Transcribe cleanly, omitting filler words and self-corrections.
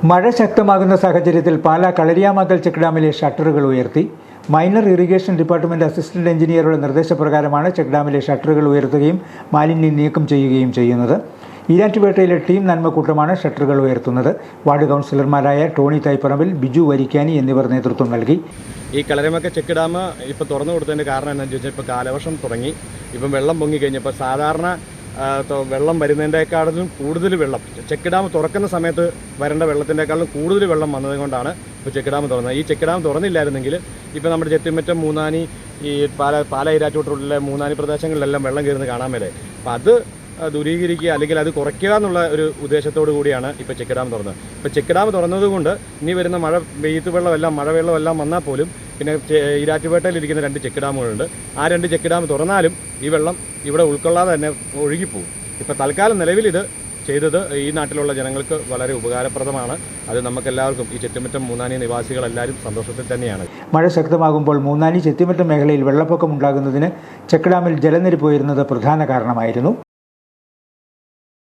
മഴ ശക്തമാകുന്ന സാഹചര്യത്തിൽ പാലാ കളരിയാമംഗൽ ചെക്ക് ഡാമിലെ ഷട്ടറുകൾ ഉയർത്തി. മൈനർ ഇറിഗേഷൻ ഡിപ്പാർട്ട്മെന്റ് അസിസ്റ്റന്റ് എഞ്ചിനീയറുടെ നിർദ്ദേശപ്രകാരമാണ് ചെക്ക് ഡാമിലെ ഷട്ടറുകൾ ഉയർത്തുകയും മാലിന്യം നീക്കം ചെയ്യുകയും ചെയ്യുന്നത്. ഈരാറ്റുപേട്ടയിലെ ടീം നന്മക്കൂട്ടമാണ് ഷട്ടറുകൾ ഉയർത്തുന്നത്. വാർഡ് കൗൺസിലർമാരായ ടോണി തൈപ്പറമ്പിൽ, ബിജു വരിക്കാനി എന്നിവർ നേതൃത്വം നൽകി. ഈ കളരിമക്ക ചെക്ക് ഡാം ഇപ്പോൾ തുറന്നു കൊടുത്തതിൻ്റെ കാരണം എന്താണെന്ന് ചോദിച്ചാൽ, ഇപ്പോൾ കാലവർഷം തുടങ്ങി, ഇപ്പം വെള്ളം പൊങ്ങിക്കഴിഞ്ഞപ്പോൾ സാധാരണ വെള്ളം വരുന്നതിൻ്റെക്കാളും കൂടുതൽ വെള്ളം ചെക്ക് ഡാം തുറക്കുന്ന സമയത്ത് വരേണ്ട വെള്ളത്തിൻ്റെക്കാളും കൂടുതൽ വെള്ളം വന്നതുകൊണ്ടാണ് ഇപ്പോൾ ചെക്ക് ഡാം തുറന്നത്. ഈ ചെക്ക് ഡാം തുറന്നില്ലായിരുന്നെങ്കിൽ ഇപ്പോൾ നമ്മുടെ ചെത്തിമറ്റം, മൂന്നാനി, ഈ പാല ഈരാറ്റുപേട്ടയിലെ മൂന്നാനി പ്രദേശങ്ങളിലെല്ലാം വെള്ളം കയറുന്നത് കാണാൻ മേലെ. അപ്പോൾ അത് ദൂരീകരിക്കുക അല്ലെങ്കിൽ അത് കുറയ്ക്കുക എന്നുള്ള ഒരു ഉദ്ദേശത്തോടു കൂടിയാണ് ഇപ്പോൾ ചെക്ക് ഡാം തുറന്നത്. ഇപ്പോൾ ചെക്ക് ഡാം തുറന്നതുകൊണ്ട് ഇനി വരുന്ന മഴവെള്ളമെല്ലാം വന്നാൽ പോലും പിന്നെ ഈരാറ്റുപേട്ടയിലിരിക്കുന്ന 2 ചെക്ക് ഡാമുകളുണ്ട്. ആ 2 ചെക്ക് ഡാം തുറന്നാലും ഈ വെള്ളം ഇവിടെ ഉൾക്കൊള്ളാതെ തന്നെ ഒഴുകിപ്പോകും. ഇപ്പോൾ തൽക്കാലം നിലവിൽ ഇത് ചെയ്തത് ഈ നാട്ടിലുള്ള ജനങ്ങൾക്ക് വളരെ ഉപകാരപ്രദമാണ്. അത് നമുക്കെല്ലാവർക്കും, ഈ ചെത്തിമറ്റം മൂന്നാനി നിവാസികളെല്ലാവരും സന്തോഷത്തിൽ തന്നെയാണ്. മഴ ശക്തമാകുമ്പോൾ മൂന്നാനി ചെത്തിമറ്റം മേഖലയിൽ വെള്ളപ്പൊക്കം ഉണ്ടാകുന്നതിന് ചെക്ക് ഡാമിൽ ജലനിരപ്പ് ഉയരുന്നത് പ്രധാന കാരണമായിരുന്നു.